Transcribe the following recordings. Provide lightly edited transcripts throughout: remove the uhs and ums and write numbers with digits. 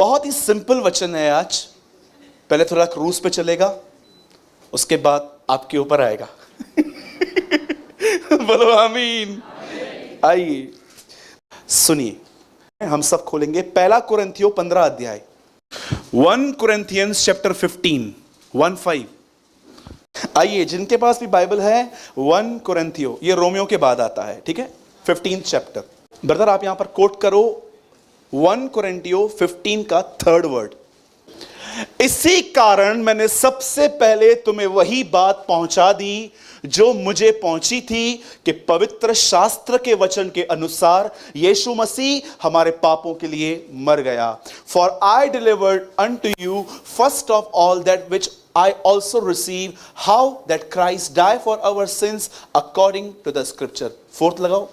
बहुत ही सिंपल वचन है आज। पहले थोड़ा क्रूज पे चलेगा, उसके बाद आपके ऊपर आएगा। बोलो आमीन। आइए सुनिए, हम सब खोलेंगे पहला कुरिन्थियों 15 अध्याय, 1 Corinthians chapter 15, 1-5। आइए, जिनके पास भी बाइबल है, 1 कुरिन्थियों, ये रोमियो के बाद आता है, ठीक है, 15th चैप्टर। ब्रदर आप यहां पर कोट करो 1 कुरिन्थियों 15 का 3rd वर्ड। इसी कारण मैंने सबसे पहले तुम्हें वही बात पहुंचा दी जो मुझे पहुंची थी कि पवित्र शास्त्र के वचन के अनुसार यीशु मसीह हमारे पापों के लिए मर गया। For I delivered unto you first of all that which I also receive, how that Christ died for our sins according to the scripture। 4th लगाओ।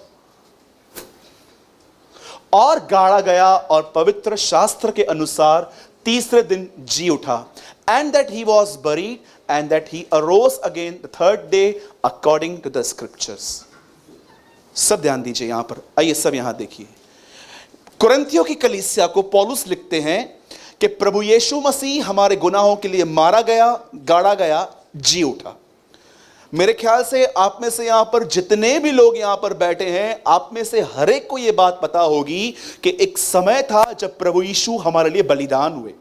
और गाड़ा गया और पवित्र शास्त्र के अनुसार तीसरे दिन जी उठा। And that he was buried and that he arose again the 3rd day according to the scriptures। सब ध्यान दीजिए यहां पर, आइए सब यहां देखिए। कुरिन्थियों की कलीसिया को पौलुस लिखते हैं कि प्रभु यीशु मसीह हमारे गुनाहों के लिए मारा गया, गाड़ा गया, जी उठा। मेरे ख्याल से आप में से यहां पर जितने भी लोग यहां पर बैठे हैं, आप में से हर एक को यह बात पता होगी कि एक समय था जब प्रभु यीशु हमारे लिए बलिदान हुए।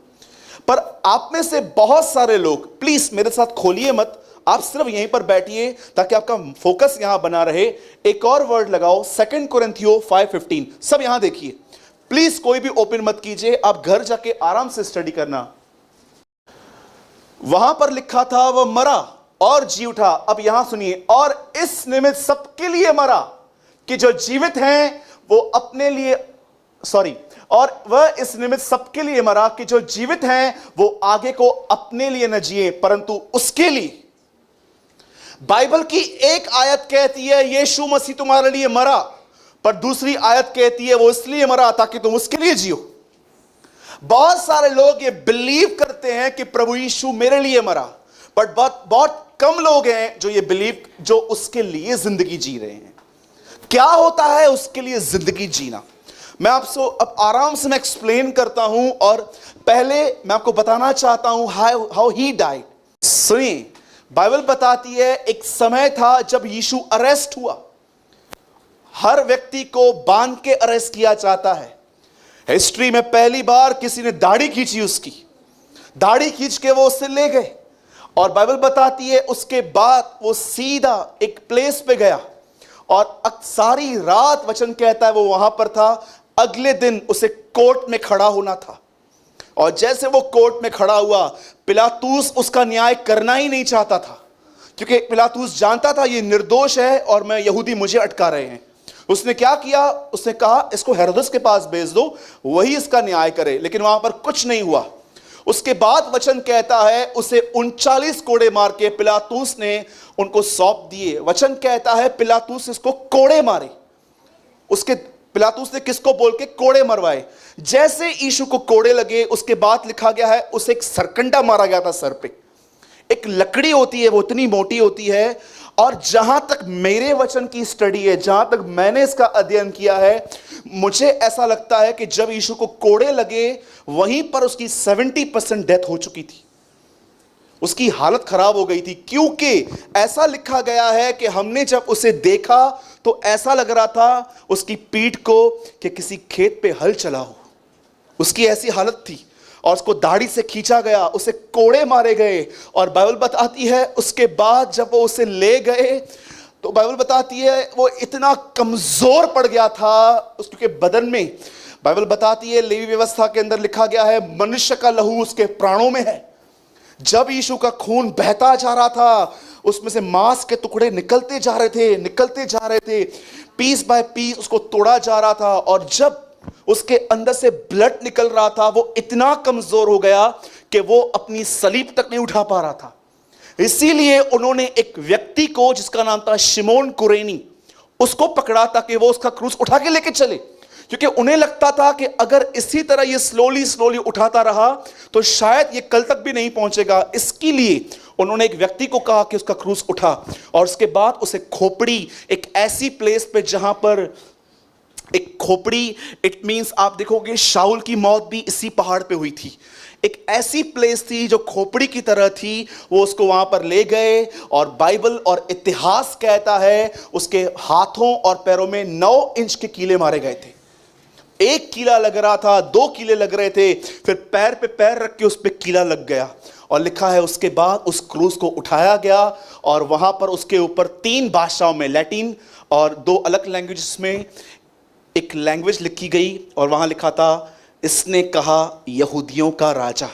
पर आप में से बहुत सारे लोग, प्लीज मेरे साथ खोलिए मत, आप सिर्फ यहीं पर बैठिए ताकि आपका फोकस यहां बना रहे। एक और वर्ड लगाओ 2 कुरिन्थियों 5:15। सब यहां देखिए प्लीज, कोई भी ओपन मत कीजिए, आप घर जाके आराम से स्टडी करना। वहां पर लिखा था वह मरा और जी उठा। अब यहां सुनिए, और इस निमित्त सबके लिए मरा कि जो जीवित हैं वो अपने लिए, और वह इस निमित्त सबके लिए मरा कि जो जीवित हैं वो आगे को अपने लिए न जिए परंतु उसके लिए। बाइबल की एक आयत कहती है यीशु मसीह तुम्हारे लिए मरा, पर दूसरी आयत कहती है वो इसलिए मरा ताकि तुम उसके लिए जियो। बहुत सारे लोग ये बिलीव करते हैं कि प्रभु यीशु मेरे लिए मरा, बट बहुत कम लोग हैं जो ये बिलीव, जो उसके लिए जिंदगी जी रहे हैं। क्या होता है उसके लिए जिंदगी जीना, मैं आपसे अब आराम से मैं एक्सप्लेन करता हूं। और पहले मैं आपको बताना चाहता हूं हाउ ही डाइड। सुनिए, बाइबल बताती है एक समय था जब यीशु अरेस्ट हुआ। हर व्यक्ति को बांध के अरेस्ट किया जाता है। हिस्ट्री में पहली बार किसी ने दाढ़ी खींची, उसकी दाढ़ी खींच के वो उससे ले गए, और बाइबल बताती है उसके बाद वो सीधा एक प्लेस पे गया और सारी रात वचन कहता है वो वहां पर था। अगले दिन उसे कोर्ट में खड़ा होना था, और जैसे वो कोर्ट में खड़ा हुआ, पिलातूस उसका न्याय करना ही नहीं चाहता था, क्योंकि पिलातूस जानता था ये निर्दोष है और मैं यहूदी मुझे अटका रहे हैं। उसने क्या किया, उसने कहा इसको हेरोदेस के पास भेज दो, वही इसका न्याय करे। लेकिन वहां पर कुछ नहीं हुआ। उसके बाद वचन कहता है उसे 39 कोड़े मार के पिलातूस ने उनको सौंप दिए। वचन कहता है पिलातूस इसको कोड़े मारे। उसके पिलातूस ने किसको बोल के कोड़े मरवाए। जैसे यीशु को कोड़े लगे, उसके बाद लिखा गया है उसे एक सरकंडा मारा गया था सर पे। एक लकड़ी होती है, वो इतनी मोटी होती है, और जहां तक मेरे वचन की स्टडी है, जहां तक मैंने इसका अध्ययन किया है, मुझे ऐसा लगता है कि जब यीशु को कोड़े लगे वहीं पर उसकी 70% डेथ हो चुकी थी। उसकी हालत खराब हो गई थी, क्योंकि ऐसा लिखा गया है कि हमने जब उसे देखा तो ऐसा लग रहा था उसकी पीठ को कि किसी खेत पे हल चला हो। उसकी ऐसी हालत थी, और उसको दाढ़ी से खींचा गया, उसे कोड़े मारे गए। और बाइबल बताती है उसके बाद जब वो उसे ले गए तो बाइबल बताती है वो इतना कमजोर पड़ गया था उसके बदन में। बाइबल बताती है लेवी व्यवस्था के अंदर लिखा गया है मनुष्य का लहू उसके प्राणों में है। जब यीशु का खून बहता जा रहा था, उसमें से मांस के टुकड़े निकलते जा रहे थे, पीस बाय पीस उसको तोड़ा जा रहा था, और जब उसके अंदर से ब्लड निकल रहा था, वो इतना कमजोर हो गया कि वो अपनी सलीब तक नहीं उठा पा रहा था। इसीलिए उन्होंने एक व्यक्ति को जिसका नाम था शिमोन कुरेनी, उसको पकड़ा ताकि वो उसका क्रूस उठा के लेके चले, क्योंकि उन्हें लगता था कि अगर इसी तरह ये स्लोली उठाता रहा तो शायद ये कल तक भी नहीं पहुंचेगा। इसके लिए उन्होंने एक व्यक्ति को कहा कि उसका क्रूस उठा, और उसके बाद उसे खोपड़ी एक ऐसी प्लेस पे जहां पर एक खोपड़ी, इट मींस आप देखोगे शाऊल की मौत भी इसी पहाड़ पे हुई थी। एक ऐसी प्लेस थी जो खोपड़ी की तरह थी, वो उसको वहां पर ले गए और बाइबल और इतिहास कहता है उसके हाथों और पैरों में 9 इंच के कीले मारे गए थे। एक कीला लग रहा था, 2 कीले लग रहे थे, फिर पैर पे पैर रख के उस पे कीला लग गया। और लिखा है उसके बाद उस क्रूस को उठाया गया और वहां पर उसके ऊपर 3 भाषाओं में, लैटिन और 2 अलग लैंग्वेजेस में एक लैंग्वेज लिखी गई और वहां लिखा था, इसने कहा यहूदियों का राजा।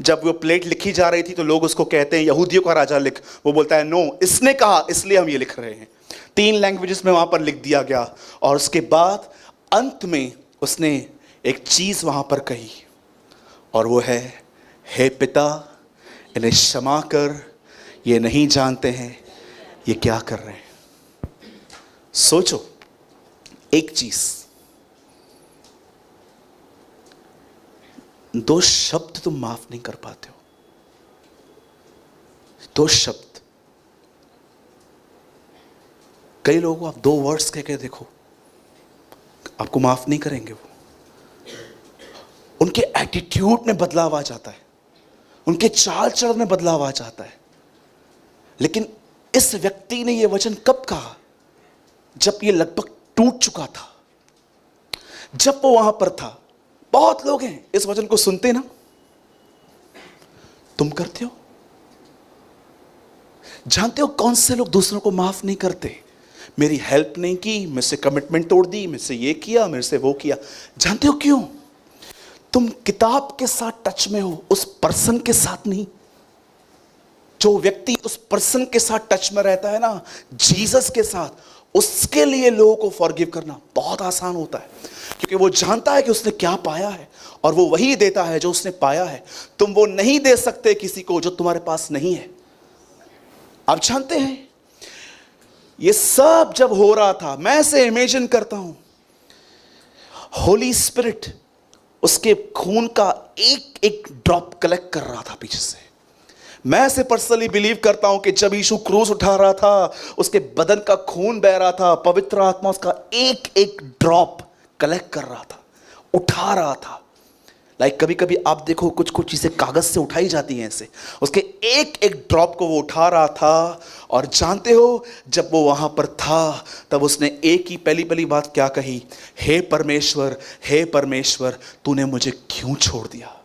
जब वो प्लेट लिखी जा रही थी तो लोग उसको कहते हैं यहूदियों का राजा लिख, वो बोलता है नो, इसने कहा, इसलिए हम ये लिख रहे हैं। 3 लैंग्वेजेस में वहां पर लिख दिया गया। और उसके बाद अंत में उसने एक चीज वहां पर कही और वो है, हे पिता इन्हें क्षमा कर, ये नहीं जानते हैं ये क्या कर रहे हैं। सोचो एक चीज, 2 शब्द तुम माफ नहीं कर पाते हो, 2 शब्द। कई लोगों को आप 2 वर्ड्स कह के देखो, आपको माफ नहीं करेंगे। वो उनके एटीट्यूड में बदलाव आ जाता है, उनके चाल चलन में बदलाव आ जाता है। लेकिन इस व्यक्ति ने यह वचन कब कहा? जब यह लगभग टूट चुका था, जब वो वहां पर था। बहुत लोग हैं इस वचन को सुनते ना, तुम करते हो? जानते हो कौन से लोग दूसरों को माफ नहीं करते? मेरी हेल्प नहीं की, मेरे से कमिटमेंट तोड़ दी, मेरे से ये किया, मेरे से वो किया। जानते हो क्यों? तुम किताब के साथ टच में हो, उस पर्सन के साथ नहीं। जो व्यक्ति उस पर्सन के साथ टच में रहता है ना, जीसस के साथ, उसके लिए लोगों को फॉरगिव करना बहुत आसान होता है, क्योंकि वो जानता है कि उसने क्या पाया है और वो वही देता है जो उसने पाया है। तुम वो नहीं दे सकते किसी को जो तुम्हारे पास नहीं है। आप जानते हैं ये सब जब हो रहा था, मैं ऐसे इमेजिन करता हूं, होली स्पिरिट उसके खून का एक एक ड्रॉप कलेक्ट कर रहा था पीछे से। मैं ऐसे पर्सनली बिलीव करता हूं कि जब यीशु क्रूस उठा रहा था, उसके बदन का खून बह रहा था, पवित्र आत्मा उसका एक एक ड्रॉप कलेक्ट कर रहा था, उठा रहा था। लाइक कभी कभी आप देखो कुछ कुछ चीजें कागज से उठाई जाती हैं ऐसे, उसके एक एक ड्रॉप को वो उठा रहा था। और जानते हो जब वो वहां पर था तब उसने एक ही पहली बात क्या कही? हे परमेश्वर, हे परमेश्वर, तूने मुझे क्यों छोड़ दिया?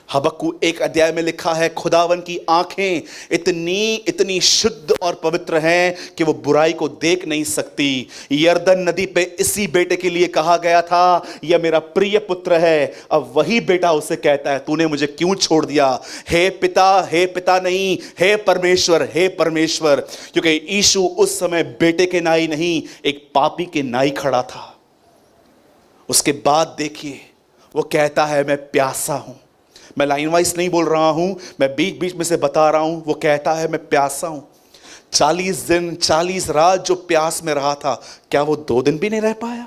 हबक्कूक 1 अध्याय में लिखा है, खुदावन की आंखें इतनी शुद्ध और पवित्र हैं कि वो बुराई को देख नहीं सकती। यरदन नदी पे इसी बेटे के लिए कहा गया था, यह मेरा प्रिय पुत्र है। अब वही बेटा उसे कहता है, तूने मुझे क्यों छोड़ दिया? हे पिता नहीं, हे परमेश्वर, क्योंकि यीशु उस समय बेटे के नाई नहीं, एक पापी के नाई खड़ा था। उसके बाद देखिए वो कहता है, मैं प्यासा हूं। मैं लाइन वाइज नहीं बोल रहा हूं, मैं बीच बीच में से बता रहा हूं। वो कहता है मैं प्यासा हूं। 40 दिन 40 रात जो प्यास में रहा था, क्या वो 2 दिन भी नहीं रह पाया?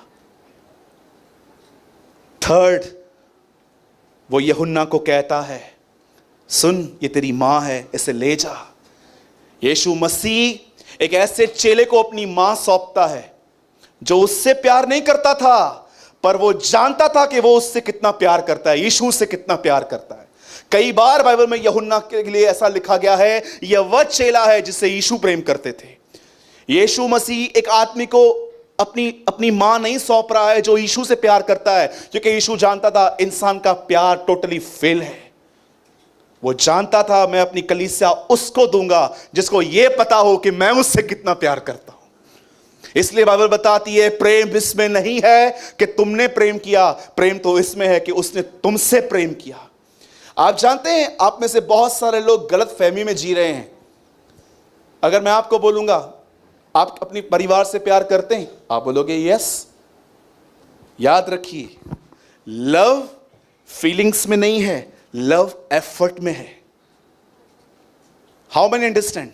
3rd, वो यूहन्ना को कहता है, सुन ये तेरी मां है, इसे ले जा। यीशु मसीह एक ऐसे चेले को अपनी मां सौंपता है जो उससे प्यार नहीं करता था, पर वो जानता था कि वो उससे कितना प्यार करता है, यीशु से कितना प्यार करता है। कई बार बाइबल में यूहन्ना के लिए ऐसा लिखा गया है, यह वह चेला है जिससे यीशु प्रेम करते थे। यीशु मसीह एक आदमी को अपनी मां नहीं सौंप रहा है जो यीशु से प्यार करता है, क्योंकि यीशु जानता था इंसान का प्यार टोटली फेल है। वो जानता था मैं अपनी कलीसिया उसको दूंगा जिसको यह पता हो कि मैं उससे कितना प्यार करता हूं। इसलिए बाइबल बताती है, प्रेम इसमें नहीं है कि तुमने प्रेम किया, प्रेम तो इसमें है कि उसने तुमसे प्रेम किया। आप जानते हैं आप में से बहुत सारे लोग गलत फहमी में जी रहे हैं। अगर मैं आपको बोलूंगा आप अपने परिवार से प्यार करते हैं, आप बोलोगे यस। याद रखिए, लव फीलिंग्स में नहीं है, लव एफर्ट में है। How many understand?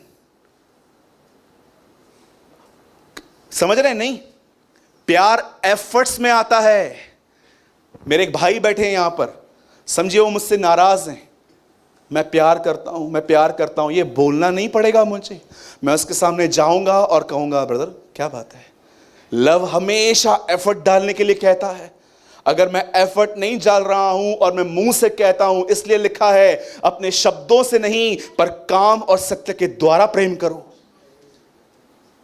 समझ रहे हैं? नहीं, प्यार एफर्ट्स में आता है। मेरे एक भाई बैठे हैं यहां पर, समझिए वो मुझसे नाराज हैं। मैं प्यार करता हूं, ये बोलना नहीं पड़ेगा मुझे। मैं उसके सामने जाऊंगा और कहूंगा, ब्रदर क्या बात है, लव हमेशा एफर्ट डालने के लिए कहता है। अगर मैं एफर्ट नहीं डाल रहा हूं और मैं मुंह से कहता हूं, इसलिए लिखा है अपने शब्दों से नहीं पर काम और सत्य के द्वारा प्रेम करो।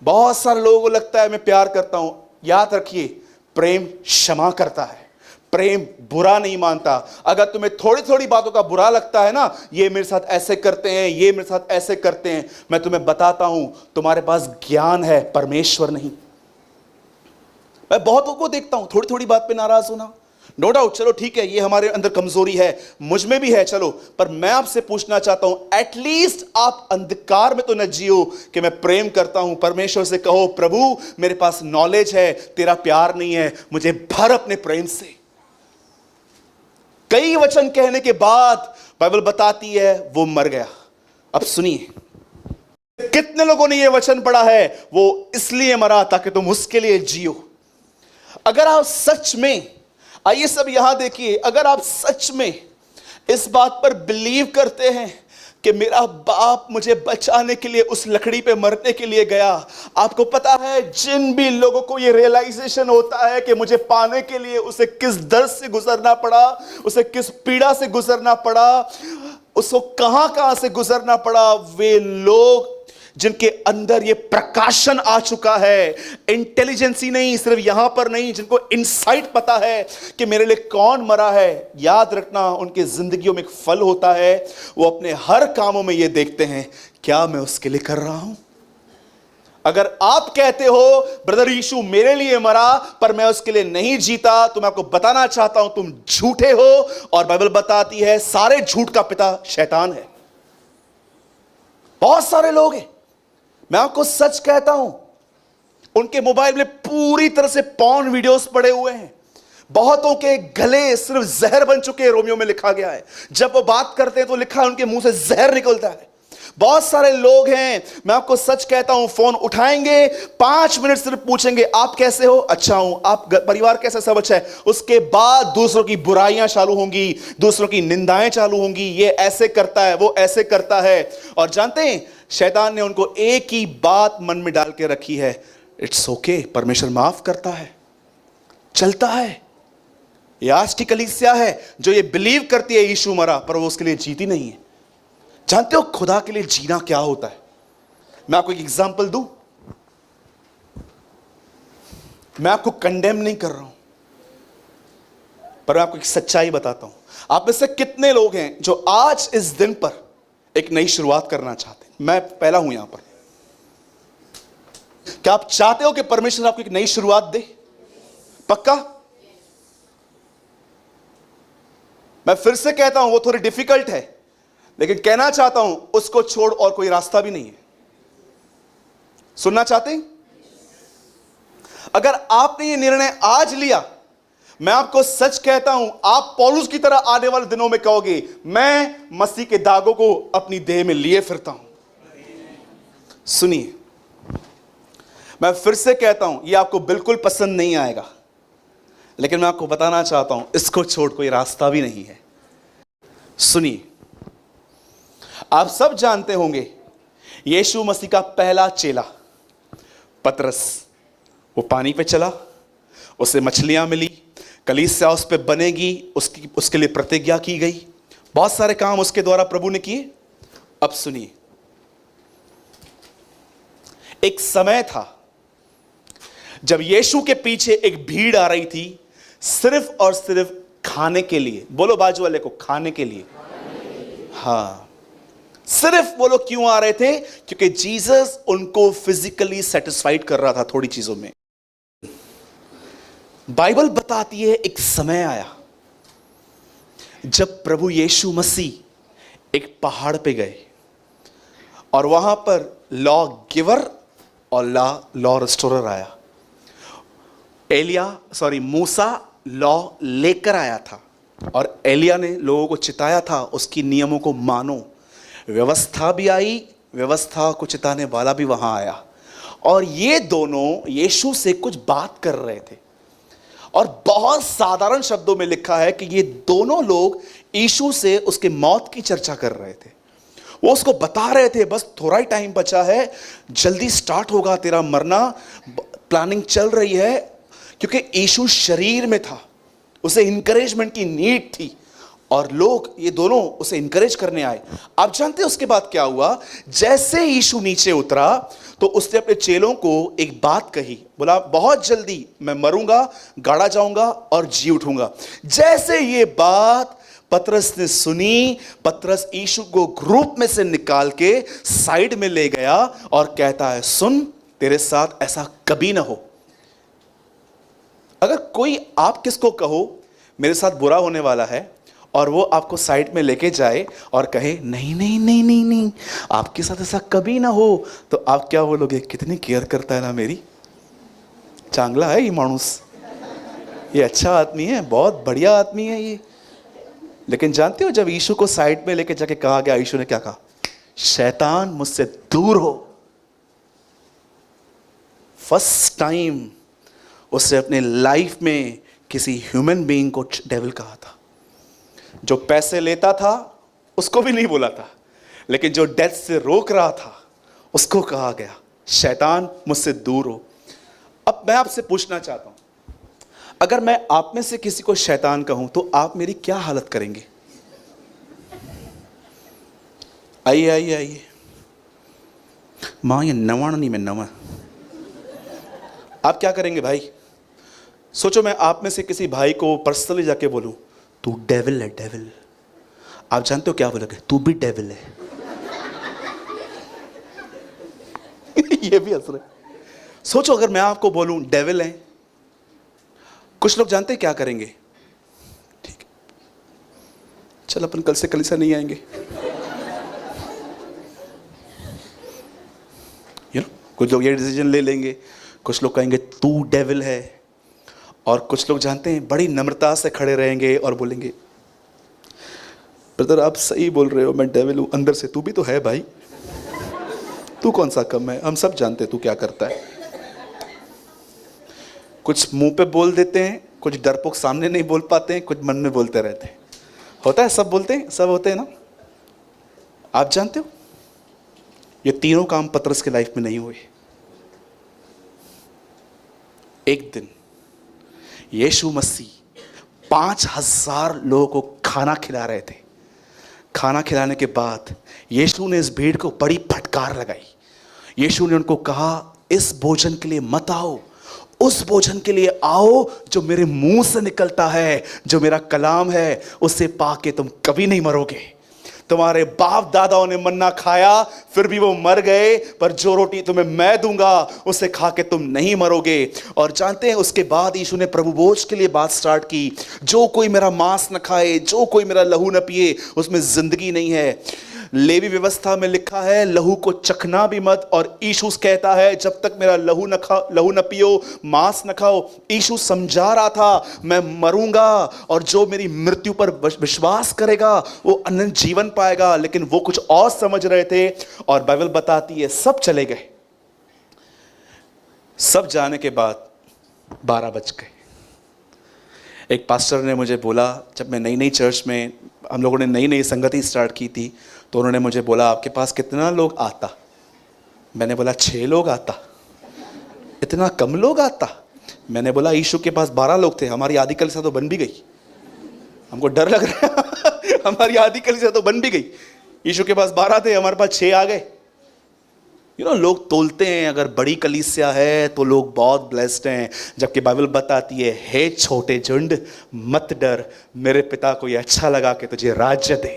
बहुत सारे लोगों को लगता है मैं प्यार करता हूं। याद रखिए, प्रेम क्षमा करता है, प्रेम बुरा नहीं मानता। अगर तुम्हें थोड़ी थोड़ी बातों का बुरा लगता है ना, ये मेरे साथ ऐसे करते हैं, ये मेरे साथ ऐसे करते हैं, मैं तुम्हें बताता हूं तुम्हारे पास ज्ञान है, परमेश्वर नहीं। मैं बहुतों को देखता हूं थोड़ी थोड़ी बात पे नाराज होना। नो डाउट, चलो ठीक है, ये हमारे अंदर कमजोरी है, मुझ में भी है, चलो। पर मैं आपसे पूछना चाहता हूं, एटलीस्ट आप अंधकार में तो न जियो कि मैं प्रेम करता हूं। परमेश्वर से कहो, प्रभु मेरे पास नॉलेज है, तेरा प्यार नहीं है, मुझे भर अपने प्रेम से। कई वचन कहने के बाद बाइबल बताती है वो मर गया। अब सुनिए, कितने लोगों ने ये वचन पढ़ा है, वो इसलिए मरा ताकि तुम उसके लिए जियो। अगर आप सच में, आइए सब यहां देखिए, अगर आप सच में इस बात पर बिलीव करते हैं कि मेरा बाप मुझे बचाने के लिए उस लकड़ी पे मरने के लिए गया, आपको पता है जिन भी लोगों को ये रियलाइजेशन होता है कि मुझे पाने के लिए उसे किस दर्द से गुजरना पड़ा, उसे किस पीड़ा से गुजरना पड़ा, उसको कहां कहां से गुजरना पड़ा, वे लोग जिनके अंदर ये प्रकाशन आ चुका है, इंटेलिजेंसी नहीं, सिर्फ यहां पर नहीं, जिनको इनसाइट पता है कि मेरे लिए कौन मरा है, याद रखना उनकी जिंदगियों में एक फल होता है। वो अपने हर कामों में ये देखते हैं, क्या मैं उसके लिए कर रहा हूं। अगर आप कहते हो ब्रदर यीशु मेरे लिए मरा पर मैं उसके लिए नहीं जीता, तो मैं आपको बताना चाहता हूं तुम झूठे हो। और बाइबल बताती है सारे झूठ का पिता शैतान है। बहुत सारे लोग हैं, मैं आपको सच कहता हूं, उनके मोबाइल में पूरी तरह से पॉर्न वीडियोस पड़े हुए हैं। बहुतों के गले सिर्फ जहर बन चुके हैं। रोमियो में लिखा गया है, जब वो बात करते हैं तो लिखा है उनके मुंह से जहर निकलता है। बहुत सारे लोग हैं, मैं आपको सच कहता हूं, फोन उठाएंगे, 5 मिनट सिर्फ पूछेंगे आप कैसे हो, अच्छा हूं, आप परिवार कैसा, सब अच्छा है। उसके बाद दूसरों की बुराइयां चालू होंगी, दूसरों की निंदाएं चालू होंगी, ये ऐसे करता है, वो ऐसे करता है। और जानते हैं शैतान ने उनको एक ही बात मन में डाल के रखी है, इट्स ओके, परमेश्वर माफ करता है, चलता है। ये आज की कलीसिया है जो ये बिलीव करती है यीशु मरा पर वो उसके लिए जीती नहीं है। जानते हो खुदा के लिए जीना क्या होता है? मैं आपको एक एग्जांपल दूं, मैं आपको कंडेम नहीं कर रहा हूं, पर मैं आपको एक सच्चाई बताता हूं। आप में से कितने लोग हैं जो आज इस दिन पर एक नई शुरुआत करना चाहते हैं? मैं पहला हूं यहां पर। क्या आप चाहते हो कि परमेश्वर आपको एक नई शुरुआत दे? पक्का? मैं फिर से कहता हूं, वो थोड़ी डिफिकल्ट है, लेकिन कहना चाहता हूं उसको छोड़ और कोई रास्ता भी नहीं है। सुनना चाहते हैं? अगर आपने ये निर्णय आज लिया, मैं आपको सच कहता हूं, आप पौलुस की तरह आने वाले दिनों में कहोगे, मैं मसीह के दागों को अपनी देह में लिए फिरता हूं। सुनिए, मैं फिर से कहता हूं, यह आपको बिल्कुल पसंद नहीं आएगा, लेकिन मैं आपको बताना चाहता हूं, इसको छोड़ कोई रास्ता भी नहीं है। सुनिए, आप सब जानते होंगे यीशु मसीह का पहला चेला पतरस, वो पानी पे चला, उसे मछलियां मिली, कलीसिया उस पे बनेगी, उसके लिए प्रतिज्ञा की गई, बहुत सारे काम उसके द्वारा प्रभु ने किए। अब सुनिए, एक समय था जब यीशु के पीछे एक भीड़ आ रही थी, सिर्फ और सिर्फ खाने के लिए। बोलो बाजू वाले को, खाने के लिए। हाँ, सिर्फ वो लोग क्यों आ रहे थे? क्योंकि जीसस उनको फिजिकली सेटिस्फाइड कर रहा था थोड़ी चीजों में। बाइबल बताती है एक समय आया जब प्रभु यीशु मसीह एक पहाड़ पे गए और वहां पर लॉ गिवर और लॉ रिस्टोरर आया। मूसा लॉ लेकर आया था और एलिया ने लोगों को चिताया था उसकी नियमों को मानो। व्यवस्था भी आई, व्यवस्था को चिताने वाला भी वहां आया, और ये दोनों यीशु से कुछ बात कर रहे थे। और बहुत साधारण शब्दों में लिखा है कि ये दोनों लोग यीशु से उसके मौत की चर्चा कर रहे थे। वो उसको बता रहे थे, बस थोड़ा ही टाइम बचा है, जल्दी स्टार्ट होगा तेरा मरना, प्लानिंग चल रही है, क्योंकि यीशु शरीर में था, उसे इंकरेजमेंट की नीड थी और लोग ये दोनों उसे इंकरेज करने आए। आप जानते हैं उसके बाद क्या हुआ? जैसे यीशु नीचे उतरा तो उसने अपने चेलों को एक बात कही, बोला बहुत जल्दी मैं मरूंगा, गाड़ा जाऊंगा और जी उठूंगा। जैसे ये बात पतरस ने सुनी, पतरस यीशु को ग्रुप में से निकाल के साइड में ले गया और कहता है, सुन, तेरे साथ ऐसा कभी ना हो। अगर कोई आप किसको कहो मेरे साथ बुरा होने वाला है और वो आपको साइड में लेके जाए और कहे नहीं नहीं नहीं नहीं नहीं आपके साथ ऐसा कभी ना हो, तो आप क्या बोलोगे? कितनी केयर करता है ना मेरी, चांगला है ये मानुस, ये अच्छा आदमी है, बहुत बढ़िया आदमी है ये। लेकिन जानते हो जब यीशु को साइड में लेके जाके कहा गया, यीशु ने क्या कहा? शैतान मुझसे दूर हो। फर्स्ट टाइम उसने अपने लाइफ में किसी ह्यूमन बीइंग को डेविल कहा था। जो पैसे लेता था उसको भी नहीं बोला था, लेकिन जो डेथ से रोक रहा था उसको कहा गया, शैतान मुझसे दूर हो। अब मैं आपसे पूछना चाहता हूं, अगर मैं आप में से किसी को शैतान कहूं तो आप मेरी क्या हालत करेंगे? आइए आइए आइए, मां ये नवाण नहीं, मैं नवा। आप क्या करेंगे भाई? सोचो मैं आप में से किसी भाई को पर्सनली जाके बोलूं, तू डेविल है, डेविल। आप जानते हो क्या बोलोगे? तू भी डेविल है। ये भी हंस रहे। सोचो अगर मैं आपको बोलूं डेविल है, कुछ लोग जानते हैं क्या करेंगे? ठीक है, चल अपन कल से कलीसिया नहीं आएंगे। कुछ लोग ये डिसीजन ले लेंगे, कुछ लोग कहेंगे तू डेविल है, और कुछ लोग जानते हैं बड़ी नम्रता से खड़े रहेंगे और बोलेंगे ब्रदर आप सही बोल रहे हो, मैं डेविल हूं अंदर से, तू भी तो है भाई, तू कौन सा कम है, हम सब जानते हैं तू क्या करता है। कुछ मुंह पे बोल देते हैं, कुछ डरपोक सामने नहीं बोल पाते हैं, कुछ मन में बोलते रहते हैं। होता है, सब बोलते हैं, सब होते हैं ना। आप जानते हो ये तीनों काम पतरस के लाइफ में नहीं हुए। एक दिन यीशु मसीह 5000 लोगों को खाना खिला रहे थे। खाना खिलाने के बाद यीशु ने इस भीड़ को बड़ी फटकार लगाई। यीशु ने उनको कहा, इस भोजन के लिए मत आओ, उस भोजन के लिए आओ जो मेरे मुंह से निकलता है, जो मेरा कलाम है, उससे पाके तुम कभी नहीं मरोगे। तुम्हारे बाप दादाओं ने मन्ना खाया फिर भी वो मर गए, पर जो रोटी तुम्हें मैं दूंगा उसे खा के तुम नहीं मरोगे। और जानते हैं उसके बाद यीशु ने प्रभु भोज के लिए बात स्टार्ट की, जो कोई मेरा मांस न खाए, जो कोई मेरा लहू न पिए, उसमें जिंदगी नहीं है। लेवी व्यवस्था में लिखा है लहू को चखना भी मत, और यीशु कहता है जब तक मेरा लहू न पियो, मांस न खाओ। यीशु समझा रहा था मैं मरूंगा और जो मेरी मृत्यु पर विश्वास करेगा वो अनंत जीवन पाएगा, लेकिन वो कुछ और समझ रहे थे और बाइबल बताती है सब चले गए। सब जाने के बाद 12 बज गए। एक पास्टर ने मुझे बोला, जब मैं नई नई चर्च में, हम लोगों ने नई नई संगति स्टार्ट की थी, तो उन्होंने मुझे बोला आपके पास कितना लोग आता? मैंने बोला 6 लोग आता। इतना कम लोग आता? मैंने बोला यीशु के पास 12 लोग थे, हमारी आधी कलीसिया तो बन भी गई। हमको डर लग रहा है हमारी आधी कलीसिया तो बन भी गई। यीशु के पास 12 थे, हमारे पास 6 आ गए। लोग तोलते हैं अगर बड़ी कलीसिया है तो लोग बहुत ब्लेस्ड हैं, जबकि बाइबल बताती है हे छोटे झुंड मत डर, मेरे पिता को ये अच्छा लगा कि तुझे राज्य दे।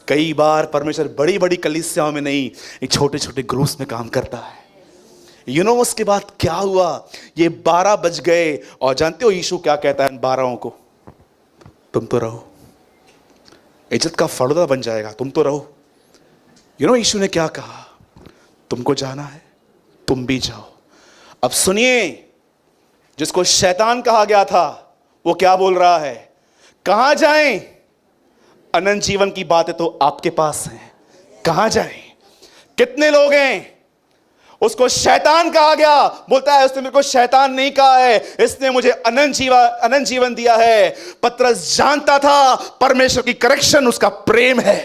कई बार परमेश्वर बड़ी बड़ी कलीसियाओं में नहीं, ये छोटे छोटे ग्रुप्स में काम करता है। उसके बाद क्या हुआ? ये 12 बज गए और जानते हो यीशु क्या कहता है 12 को? तुम तो रहो, इज्जत का फड़दा बन जाएगा, तुम तो रहो। यीशु ने क्या कहा? तुमको जाना है तुम भी जाओ। अब सुनिए, जिसको शैतान कहा गया था वो क्या बोल रहा है? कहां जाएं? अनंत जीवन की बातें तो आपके पास हैं, कहां जाएं? कितने लोग हैं? उसको शैतान कहा गया, बोलता है उसने मेरे को शैतान नहीं कहा है, इसने मुझे अनंत जीवन दिया है। पतरस जानता था परमेश्वर की करेक्शन उसका प्रेम है।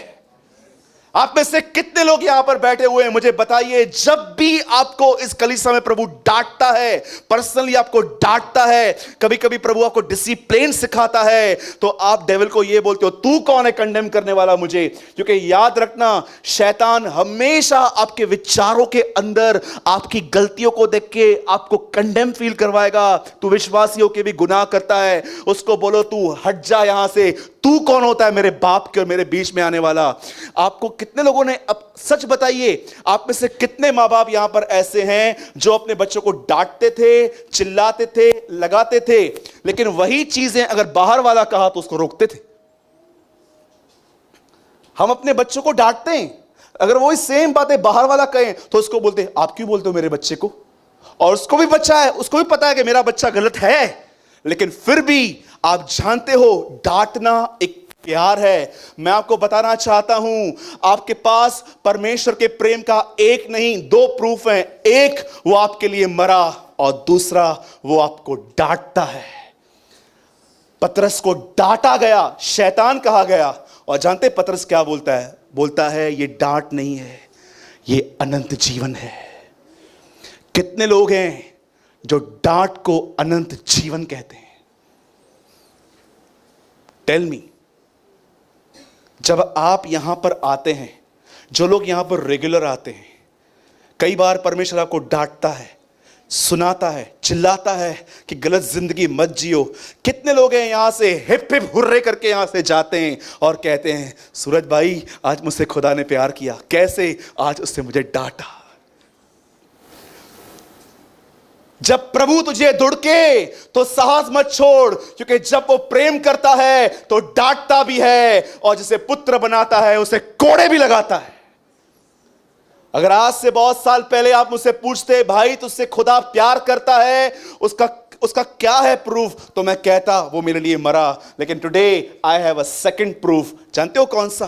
आप में से कितने लोग यहां पर बैठे हुए हैं, मुझे बताइए, जब भी आपको इस कलीसिया में प्रभु डांटता है, पर्सनली आपको डांटता है, कभी कभी प्रभु आपको डिसिप्लिन सिखाता है, तो आप डेविल को यह बोलते हो, तू कौन है कंडेम करने वाला मुझे? क्योंकि याद रखना, शैतान हमेशा आपके विचारों के अंदर आपकी गलतियों को देख के आपको कंडेम फील करवाएगा। तू विश्वासी होकर भी गुनाह करता है, उसको बोलो तू हट जा यहां से, तू कौन होता है मेरे बाप के और मेरे बीच में आने वाला? आपको कितने लोगों ने, अब सच बताइए, आप में से कितने मां बाप यहां पर ऐसे हैं जो अपने बच्चों को डांटते थे, चिल्लाते थे, लगाते थे, लेकिन वही चीजें अगर बाहर वाला कहा तो उसको रोकते थे? हम अपने बच्चों को डांटते हैं, अगर वही सेम बातें बाहर वाला कहें तो उसको बोलते हैं, आप क्यों बोलते हो मेरे बच्चे को? और उसको भी बच्चा है, उसको भी पता है कि मेरा बच्चा गलत है, लेकिन फिर भी आप जानते हो डांटना एक प्यार है। मैं आपको बताना चाहता हूं, आपके पास परमेश्वर के प्रेम का एक नहीं दो प्रूफ हैं। एक, वो आपके लिए मरा, और दूसरा, वो आपको डांटता है। पतरस को डांटा गया, शैतान कहा गया, और जानते पतरस क्या बोलता है? बोलता है ये डांट नहीं है, ये अनंत जीवन है। कितने लोग हैं जो डांट को अनंत जीवन कहते हैं? टेल मी, जब आप यहां पर आते हैं, जो लोग यहां पर रेगुलर आते हैं, कई बार परमेश्वर आपको डांटता है, सुनाता है, चिल्लाता है कि गलत जिंदगी मत जियो। कितने लोग हैं यहां से हिप हिप हुर्रे करके यहां से जाते हैं और कहते हैं, सूरज भाई आज मुझसे खुदा ने प्यार किया। कैसे? आज उससे मुझे डांटा। जब प्रभु तुझे दुड़के तो साहस मत छोड़, क्योंकि जब वो प्रेम करता है तो डांटता भी है, और जिसे पुत्र बनाता है उसे कोड़े भी लगाता है। अगर आज से बहुत साल पहले आप मुझसे पूछते, भाई तुझसे खुदा प्यार करता है, उसका क्या है प्रूफ, तो मैं कहता वो मेरे लिए मरा। लेकिन today I have a second proof. जानते हो कौन सा?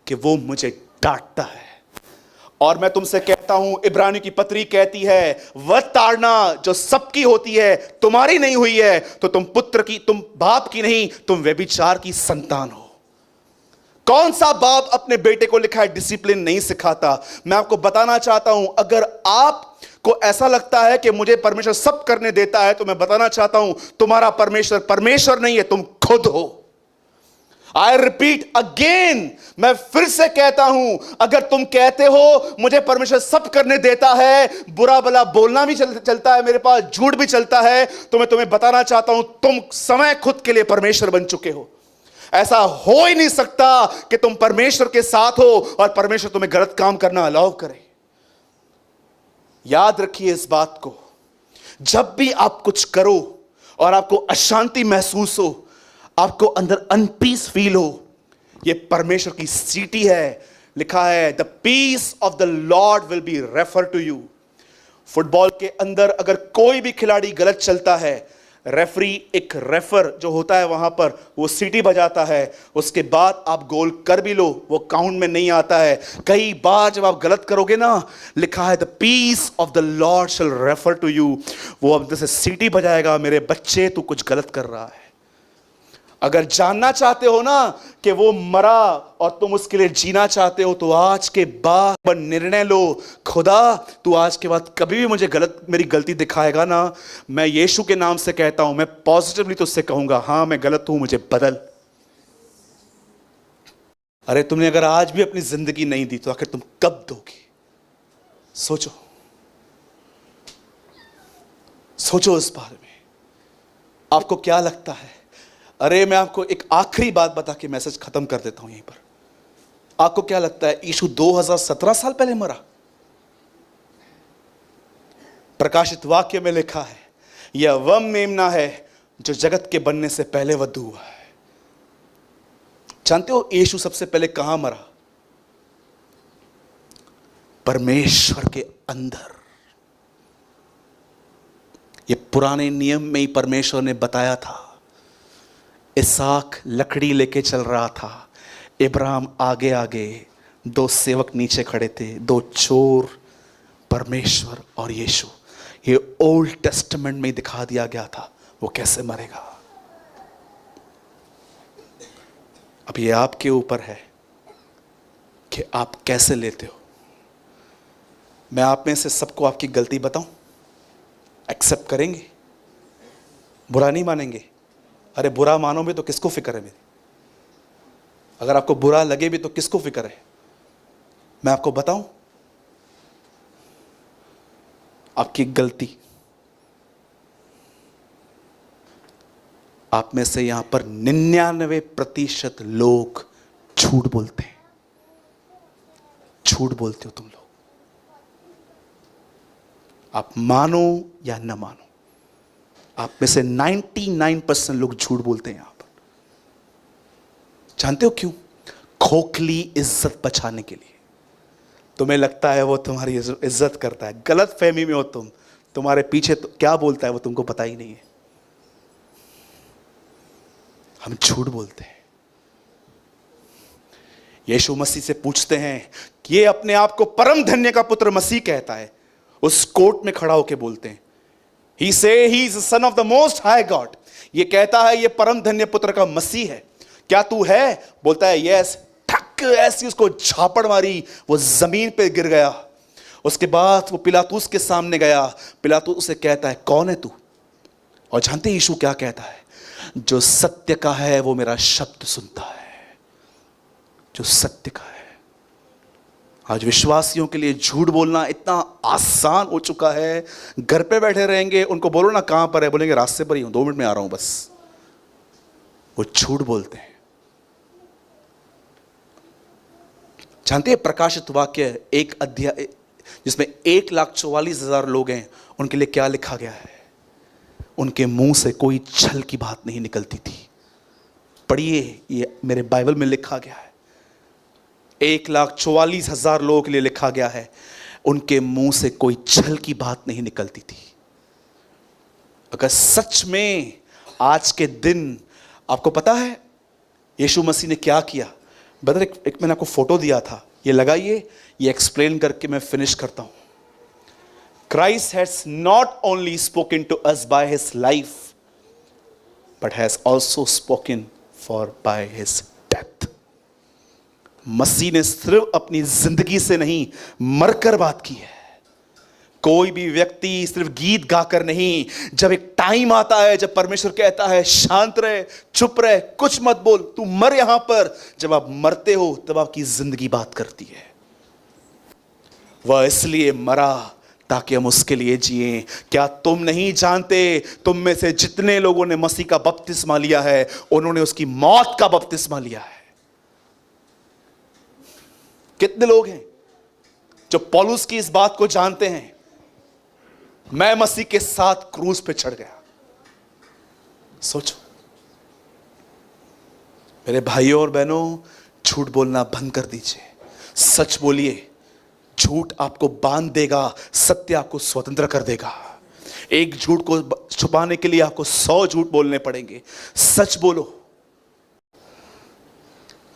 कि वो मुझे डांटता है। और मैं तुमसे कहता हूं, इब्रानी की पत्री कहती है, वह ताड़ना जो सबकी होती है तुम्हारी नहीं हुई है, तो तुम पुत्र की, तुम बाप की नहीं, तुम व्यभिचार की संतान हो। कौन सा बाप अपने बेटे को लिखा है डिसिप्लिन नहीं सिखाता? मैं आपको बताना चाहता हूं, अगर आपको ऐसा लगता है कि मुझे परमेश्वर सब करने देता है, तो मैं बताना चाहता हूं, तुम्हारा परमेश्वर परमेश्वर नहीं है, तुम खुद हो। आई रिपीट अगेन, मैं फिर से कहता हूं, अगर तुम कहते हो मुझे परमेश्वर सब करने देता है, बुरा भला बोलना भी चलता है मेरे पास, झूठ भी चलता है, तो मैं तुम्हें बताना चाहता हूं, तुम समय खुद के लिए परमेश्वर बन चुके हो। ऐसा हो ही नहीं सकता कि तुम परमेश्वर के साथ हो और परमेश्वर तुम्हें गलत काम करना अलाउ करे। याद रखिए इस बात को, जब भी आप कुछ करो और आपको अशांति महसूस हो, आपको अंदर अनपीस फील हो, यह परमेश्वर की सीटी है। लिखा है, the peace of the lord will be refer to you. Football के अंदर अगर कोई भी खिलाड़ी गलत चलता है, रेफरी एक रेफर जो होता है वहां पर वो सीटी बजाता है, उसके बाद आप गोल कर भी लो वो काउंट में नहीं आता है। कई बार जब आप गलत करोगे ना, लिखा है the peace of the lord shall refer to you, वो अब जैसे सीटी बजाएगा, मेरे बच्चे तू कुछ गलत कर रहा है। अगर जानना चाहते हो ना कि वो मरा और तुम उसके लिए जीना चाहते हो, तो आज के बाद निर्णय लो, खुदा तू आज के बाद कभी भी मुझे मेरी गलती दिखाएगा ना, मैं यीशु के नाम से कहता हूं, मैं पॉजिटिवली तुझसे कहूंगा, हां मैं गलत हूं, मुझे बदल। अरे तुमने अगर आज भी अपनी जिंदगी नहीं दी तो आखिर तुम कब दोगे? सोचो, सोचो इस बारे में। आपको क्या लगता है? अरे मैं आपको एक आखिरी बात बता के मैसेज खत्म कर देता हूं यहीं पर। आपको क्या लगता है यीशु 2017 साल पहले मरा? प्रकाशित वाक्य में लिखा है, यह वह मेमना है जो जगत के बनने से पहले वधू हुआ है। जानते हो यीशु सबसे पहले कहां मरा? परमेश्वर के अंदर। यह पुराने नियम में ही परमेश्वर ने बताया था। इसहाक लकड़ी लेके चल रहा था, इब्राहिम आगे आगे, दो सेवक नीचे खड़े थे, दो चोर, परमेश्वर और यीशु। ये ओल्ड टेस्टामेंट में दिखा दिया गया था वो कैसे मरेगा। अब ये आपके ऊपर है कि आप कैसे लेते हो। मैं आप में से सबको आपकी गलती बताऊं, एक्सेप्ट करेंगे? बुरा नहीं मानेंगे? अरे बुरा मानोगे तो किसको फिक्र है मेरी? अगर आपको बुरा लगे भी तो किसको फिक्र है? मैं आपको बताऊं, आपकी गलती। आप में से यहां पर 99% लोग झूठ बोलते हैं। झूठ बोलते हो तुम लोग, आप मानो या न मानो, आप में से 99% लोग झूठ बोलते हैं यहां पर। जानते हो क्यों? खोखली इज्जत बचाने के लिए। तुम्हें लगता है वो तुम्हारी इज्जत करता है, गलत फहमी में हो तुम। तुम्हारे पीछे तो क्या बोलता है वो तुमको पता ही नहीं है। हम झूठ बोलते हैं। यीशु मसीह से पूछते हैं कि ये अपने आप को परम धन्य का पुत्र मसीह कहता है। उस कोर्ट में खड़ा होकर बोलते हैं, ही से he is the son of the most high God. ये कहता है ये परम धन्य पुत्र का मसीह है। क्या तू है? बोलता है यस। ठक ऐसी उसको झापड़ मारी, वो जमीन पे गिर गया। उसके बाद वो पिलातूस के सामने गया। पिलातूस उसे कहता है कौन है तू? और जानते यीशु क्या कहता है? जो सत्य का है वो मेरा शब्द सुनता है। जो सत्य का है। आज विश्वासियों के लिए झूठ बोलना इतना आसान हो चुका है। घर पे बैठे रहेंगे, उनको बोलो ना कहां पर है, बोलेंगे रास्ते पर ही हूं, 2 मिनट में आ रहा हूं बस। वो झूठ बोलते हैं। जानते हैं प्रकाशित वाक्य 1 अध्याय जिसमें 1,44,000 लोग हैं, उनके लिए क्या लिखा गया है? उनके मुंह से कोई छल की बात नहीं निकलती थी। पढ़िए, ये मेरे बाइबल में लिखा गया है। 1,44,000 लोगों के लिए लिखा गया है, उनके मुंह से कोई छल की बात नहीं निकलती थी। अगर सच में आज के दिन, आपको पता है यीशु मसीह ने क्या किया? ब्रदर एक मैंने आपको फोटो दिया था, ये लगाइए, ये एक्सप्लेन करके मैं फिनिश करता हूं। Christ has not only spoken to us by his life, but has also spoken by his death. मसीह ने सिर्फ अपनी जिंदगी से नहीं, मरकर बात की है। कोई भी व्यक्ति सिर्फ गीत गाकर नहीं, जब एक टाइम आता है जब परमेश्वर कहता है शांत रहे, चुप रहे, कुछ मत बोल, तू मर यहां पर, जब आप मरते हो तब आपकी जिंदगी बात करती है। वह इसलिए मरा ताकि हम उसके लिए जिए। क्या तुम नहीं जानते, तुम में से जितने लोगों ने मसीह का बपतिस्मा लिया है, उन्होंने उसकी मौत का बपतिस्मा लिया है। कितने लोग हैं जो पौलुस की इस बात को जानते हैं, मैं मसीह के साथ क्रूस पे चढ़ गया। सोचो मेरे भाइयों और बहनों, झूठ बोलना बंद कर दीजिए, सच बोलिए। झूठ आपको बांध देगा, सत्य आपको स्वतंत्र कर देगा। एक झूठ को छुपाने के लिए आपको 100 झूठ बोलने पड़ेंगे। सच बोलो।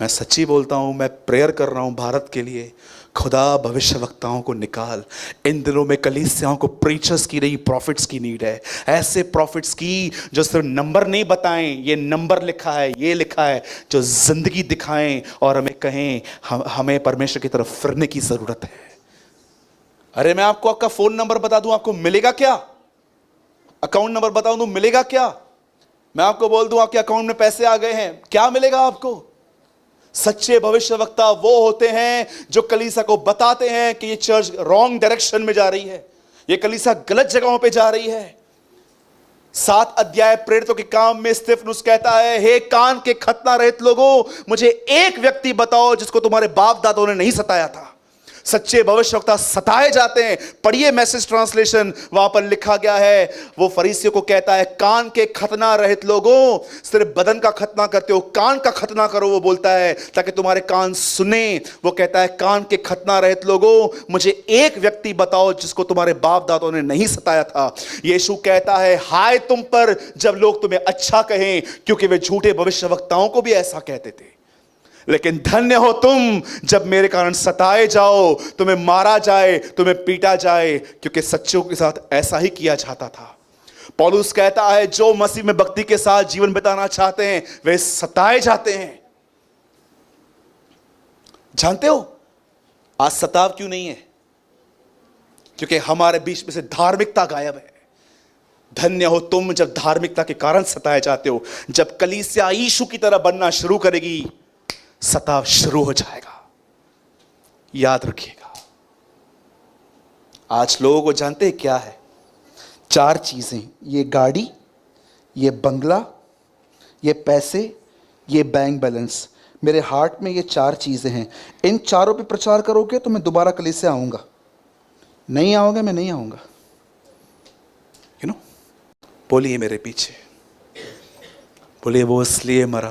मैं सच्ची बोलता हूं, मैं प्रेयर कर रहा हूं भारत के लिए, खुदा भविष्यवक्ताओं को निकाल। इन दिनों में कलीसियाओं को प्रीचर्स की नहीं, प्रॉफिट्स की नीड है। ऐसे प्रॉफिट्स की जो सिर्फ नंबर नहीं बताएं, ये नंबर लिखा है, ये लिखा है, जो जिंदगी दिखाएं और हमें कहें हमें परमेश्वर की तरफ फिरने की जरूरत है। अरे मैं आपको आपका फोन नंबर बता दूं, आपको मिलेगा क्या? अकाउंट नंबर बता दूं, मिलेगा क्या? मैं आपको बोल दूं आपके अकाउंट में पैसे आ गए हैं, क्या मिलेगा आपको? सच्चे भविष्यवक्ता वो होते हैं जो कलीसिया को बताते हैं कि ये चर्च रॉन्ग डायरेक्शन में जा रही है, ये कलीसिया गलत जगहों पे जा रही है। 7 अध्याय प्रेरितों के काम में स्तिफनुस कहता है, हे कान के खतना रहित लोगों, मुझे एक व्यक्ति बताओ जिसको तुम्हारे बाप दादों ने नहीं सताया था। सच्चे भविष्यवक्ता सताए जाते हैं। पढ़िए मैसेज ट्रांसलेशन, वहां पर लिखा गया है, वो फरीसियों को कहता है कान के खतना रहित लोगों, सिर्फ बदन का खतना करते हो, कान का खतना करो, वो बोलता है, ताकि तुम्हारे कान सुने। वो कहता है कान के खतना रहित लोगों, मुझे एक व्यक्ति बताओ जिसको तुम्हारे बाप दादों ने नहीं सताया था। यीशु कहता है हाय तुम पर जब लोग तुम्हें अच्छा कहें, क्योंकि वे झूठे भविष्यवक्ताओं को भी ऐसा कहते थे। लेकिन धन्य हो तुम जब मेरे कारण सताए जाओ, तुम्हें मारा जाए, तुम्हें पीटा जाए, क्योंकि सच्चों के साथ ऐसा ही किया जाता था। पौलुस कहता है जो मसीह में भक्ति के साथ जीवन बिताना चाहते हैं वे सताए जाते हैं। जानते हो आज सताव क्यों नहीं है? क्योंकि हमारे बीच में से धार्मिकता गायब है। धन्य हो तुम जब धार्मिकता के कारण सताए जाते हो। जब कलीसिया यीशु की तरह बनना शुरू करेगी, सताव शुरू हो जाएगा। याद रखिएगा। आज लोगों को जानते हैं क्या है? 4 चीजें, ये गाड़ी, ये बंगला, ये पैसे, ये बैंक बैलेंस। मेरे हार्ट में ये 4 चीजें हैं। इन चारों पे प्रचार करोगे तो मैं दोबारा कलीसिया आऊंगा, नहीं आओगे मैं नहीं आऊंगा। यू नो, बोलिए मेरे पीछे, बोलिए वो इसलिए मरा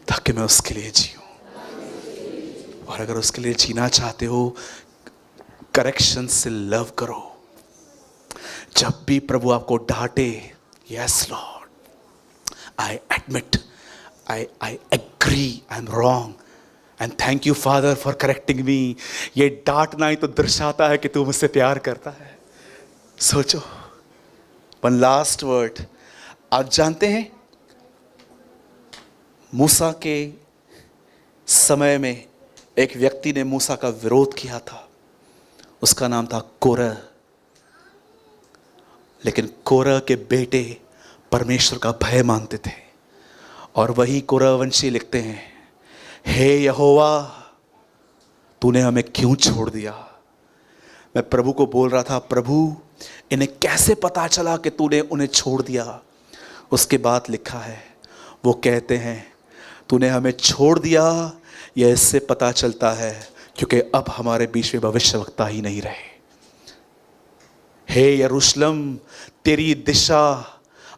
ताकि मैं उसके लिए जीऊं। और अगर उसके लिए जीना चाहते हो, करेक्शन से लव करो। जब भी प्रभु आपको डांटे, yes lord, I admit, I agree, I am wrong and thank you father for correcting me. ये डांटना ही तो दर्शाता है कि तू मुझसे प्यार करता है। सोचो, वन लास्ट वर्ड। आप जानते हैं मूसा के समय में एक व्यक्ति ने मूसा का विरोध किया था, उसका नाम था कोरह। लेकिन कोरह के बेटे परमेश्वर का भय मानते थे, और वही कोरह वंशी लिखते हैं, हे यहोवा तूने हमें क्यों छोड़ दिया। मैं प्रभु को बोल रहा था, प्रभु इन्हें कैसे पता चला कि तूने उन्हें छोड़ दिया। उसके बाद लिखा है, वो कहते हैं तूने हमें छोड़ दिया, यह इससे पता चलता है क्योंकि अब हमारे बीच में भविष्यवक्ता ही नहीं रहे। हे यरूशलेम, तेरी दिशा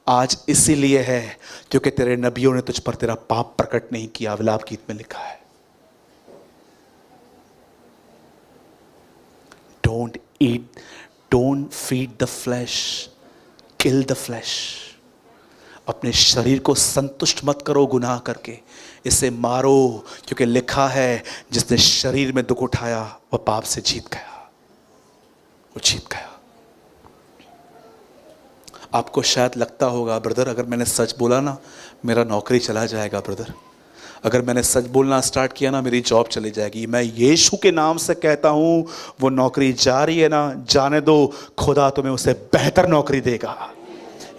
आज इसीलिए है क्योंकि तेरे नबियों ने तुझ पर तेरा पाप प्रकट नहीं किया। विलाप गीत में लिखा है, don't eat, don't feed the flash, kill the flash. अपने शरीर को संतुष्ट मत करो गुनाह करके, इसे मारो, क्योंकि लिखा है जिसने शरीर में दुख उठाया वह पाप से जीत गया, वो जीत गया। आपको शायद लगता होगा, ब्रदर अगर मैंने सच बोला ना मेरा नौकरी चला जाएगा। ब्रदर अगर मैंने सच बोलना स्टार्ट किया ना मेरी जॉब चली जाएगी। मैं यीशु के नाम से कहता हूं, वो नौकरी जा रही है ना, जाने दो, खुदा तुम्हें उससे बेहतर नौकरी देगा।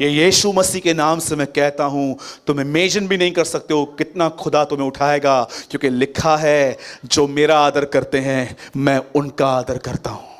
ये यीशु मसीह के नाम से मैं कहता हूं, तुम इमेजिन भी नहीं कर सकते हो कितना खुदा तुम्हें उठाएगा, क्योंकि लिखा है जो मेरा आदर करते हैं मैं उनका आदर करता हूं।